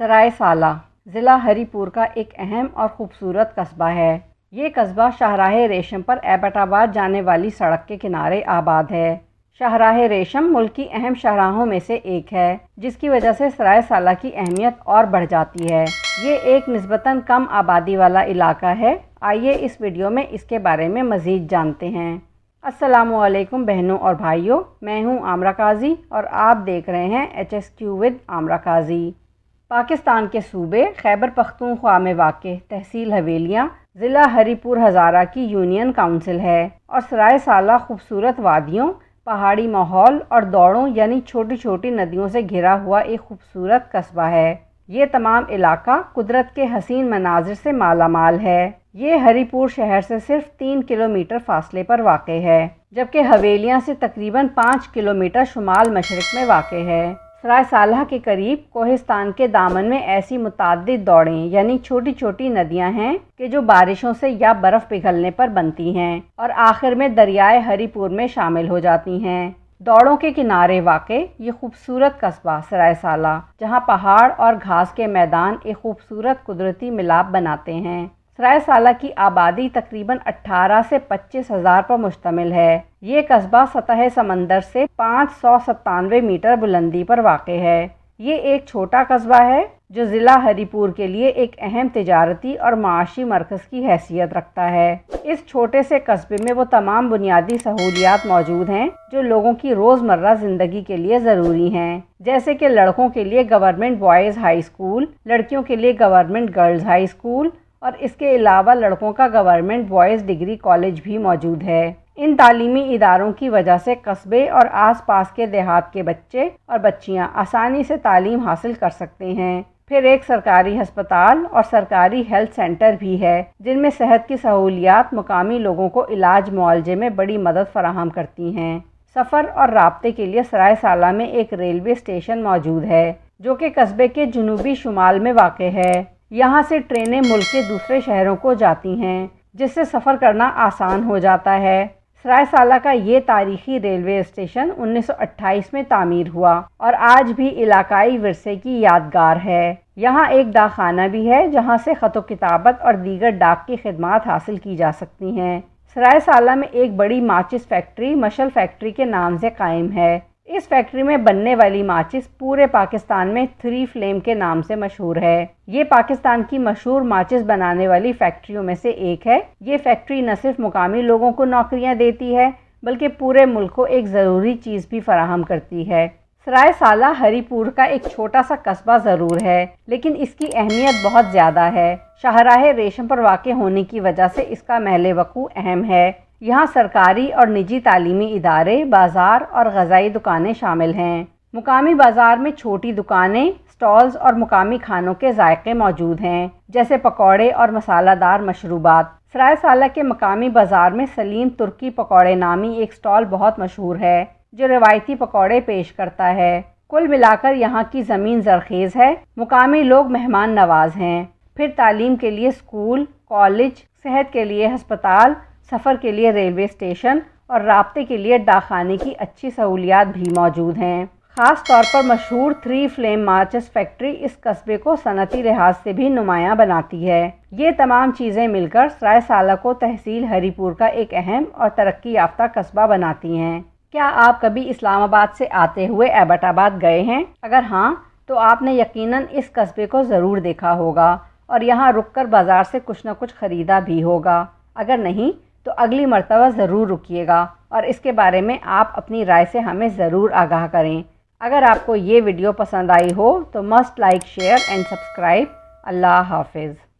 سرائے سالہ ضلع ہری پور کا ایک اہم اور خوبصورت قصبہ ہے۔ یہ قصبہ شاہراہ ریشم پر ایبٹ آباد جانے والی سڑک کے کنارے آباد ہے۔ شاہراہ ریشم ملک کی اہم شاہراہوں میں سے ایک ہے، جس کی وجہ سے سرائے سالہ کی اہمیت اور بڑھ جاتی ہے۔ یہ ایک نسبتاً کم آبادی والا علاقہ ہے۔ آئیے اس ویڈیو میں اس کے بارے میں مزید جانتے ہیں۔ السلام علیکم بہنوں اور بھائیوں، میں ہوں عامرہ قاضی اور آپ دیکھ رہے ہیں HSQ with عامرہ قاضی۔ پاکستان کے صوبے خیبر پختونخوا میں واقع تحصیل حویلیاں ضلع ہری پور ہزارہ کی یونین کونسل ہے اور سرائے سالہ خوبصورت وادیوں، پہاڑی ماحول اور دوڑوں یعنی چھوٹی چھوٹی ندیوں سے گھرا ہوا ایک خوبصورت قصبہ ہے۔ یہ تمام علاقہ قدرت کے حسین مناظر سے مالا مال ہے۔ یہ ہری پور شہر سے صرف 3 کلومیٹر فاصلے پر واقع ہے، جبکہ حویلیاں سے تقریباً 5 کلومیٹر شمال مشرق میں واقع ہے۔ سرائے سالہ کے قریب کوہستان کے دامن میں ایسی متعدد دوڑیں یعنی چھوٹی چھوٹی ندیاں ہیں کہ جو بارشوں سے یا برف پگھلنے پر بنتی ہیں اور آخر میں دریائے ہری پور میں شامل ہو جاتی ہیں۔ دوڑوں کے کنارے واقع یہ خوبصورت قصبہ سرائے سالہ، جہاں پہاڑ اور گھاس کے میدان ایک خوبصورت قدرتی ملاپ بناتے ہیں۔ سرائے سالہ کی آبادی تقریباً 18 سے 25 ہزار پر مشتمل ہے۔ یہ قصبہ سطح سمندر سے 597 میٹر بلندی پر واقع ہے۔ یہ ایک چھوٹا قصبہ ہے جو ضلع ہری پور کے لیے ایک اہم تجارتی اور معاشی مرکز کی حیثیت رکھتا ہے۔ اس چھوٹے سے قصبے میں وہ تمام بنیادی سہولیات موجود ہیں جو لوگوں کی روزمرہ زندگی کے لیے ضروری ہیں، جیسے کہ لڑکوں کے لیے گورنمنٹ بوائز ہائی اسکول، لڑکیوں کے لیے گورنمنٹ گرلز ہائی اسکول اور اس کے علاوہ لڑکوں کا گورنمنٹ بوائز ڈگری کالج بھی موجود ہے۔ ان تعلیمی اداروں کی وجہ سے قصبے اور آس پاس کے دیہات کے بچے اور بچیاں آسانی سے تعلیم حاصل کر سکتے ہیں۔ پھر ایک سرکاری ہسپتال اور سرکاری ہیلتھ سینٹر بھی ہے، جن میں صحت کی سہولیات مقامی لوگوں کو علاج معالجے میں بڑی مدد فراہم کرتی ہیں۔ سفر اور رابطے کے لیے سرائے سالہ میں ایک ریلوے اسٹیشن موجود ہے، جو کہ قصبے کے جنوبی شمال میں واقع ہے۔ یہاں سے ٹرینیں ملک کے دوسرے شہروں کو جاتی ہیں، جس سے سفر کرنا آسان ہو جاتا ہے۔ سرائے سالہ کا یہ تاریخی ریلوے اسٹیشن 1928 میں تعمیر ہوا اور آج بھی علاقائی ورثے کی یادگار ہے۔ یہاں ایک ڈاک خانہ بھی ہے، جہاں سے خط و کتابت اور دیگر ڈاک کی خدمات حاصل کی جا سکتی ہیں۔ سرائے سالہ میں ایک بڑی ماچس فیکٹری مشعل فیکٹری کے نام سے قائم ہے۔ اس فیکٹری میں بننے والی ماچس پورے پاکستان میں 3 فلیم کے نام سے مشہور ہے۔ یہ پاکستان کی مشہور ماچس بنانے والی فیکٹریوں میں سے ایک ہے۔ یہ فیکٹری نہ صرف مقامی لوگوں کو نوکریاں دیتی ہے، بلکہ پورے ملک کو ایک ضروری چیز بھی فراہم کرتی ہے۔ سرائے سالہ ہری پور کا ایک چھوٹا سا قصبہ ضرور ہے، لیکن اس کی اہمیت بہت زیادہ ہے۔ شاہراہ ریشم پر واقع ہونے کی وجہ سے اس کا محل وقوع اہم ہے۔ یہاں سرکاری اور نجی تعلیمی ادارے، بازار اور غذائی دکانیں شامل ہیں۔ مقامی بازار میں چھوٹی دکانیں، سٹالز اور مقامی کھانوں کے ذائقے موجود ہیں، جیسے پکوڑے اور مسالہ دار مشروبات۔ سرائے سالہ کے مقامی بازار میں سلیم ترکی پکوڑے نامی ایک سٹال بہت مشہور ہے، جو روایتی پکوڑے پیش کرتا ہے۔ کل ملا کر یہاں کی زمین زرخیز ہے، مقامی لوگ مہمان نواز ہیں۔ پھر تعلیم کے لیے اسکول، کالج، صحت کے لیے ہسپتال، سفر کے لیے ریلوے اسٹیشن اور رابطے کے لیے ڈاک خانے کی اچھی سہولیات بھی موجود ہیں۔ خاص طور پر مشہور 3 فلیم ماچس فیکٹری اس قصبے کو صنعتی لحاظ سے بھی نمایاں بناتی ہے۔ یہ تمام چیزیں مل کر سرائے سالہ کو تحصیل ہری پور کا ایک اہم اور ترقی یافتہ قصبہ بناتی ہیں۔ کیا آپ کبھی اسلام آباد سے آتے ہوئے ایبٹ آباد گئے ہیں؟ اگر ہاں تو آپ نے یقیناً اس قصبے کو ضرور دیکھا ہوگا اور یہاں رک کر بازار سے کچھ نہ کچھ خریدا بھی ہوگا۔ اگر نہیں تو اگلی مرتبہ ضرور رکیے گا اور اس کے بارے میں آپ اپنی رائے سے ہمیں ضرور آگاہ کریں۔ اگر آپ کو یہ ویڈیو پسند آئی ہو تو must like, share and subscribe. اللہ حافظ۔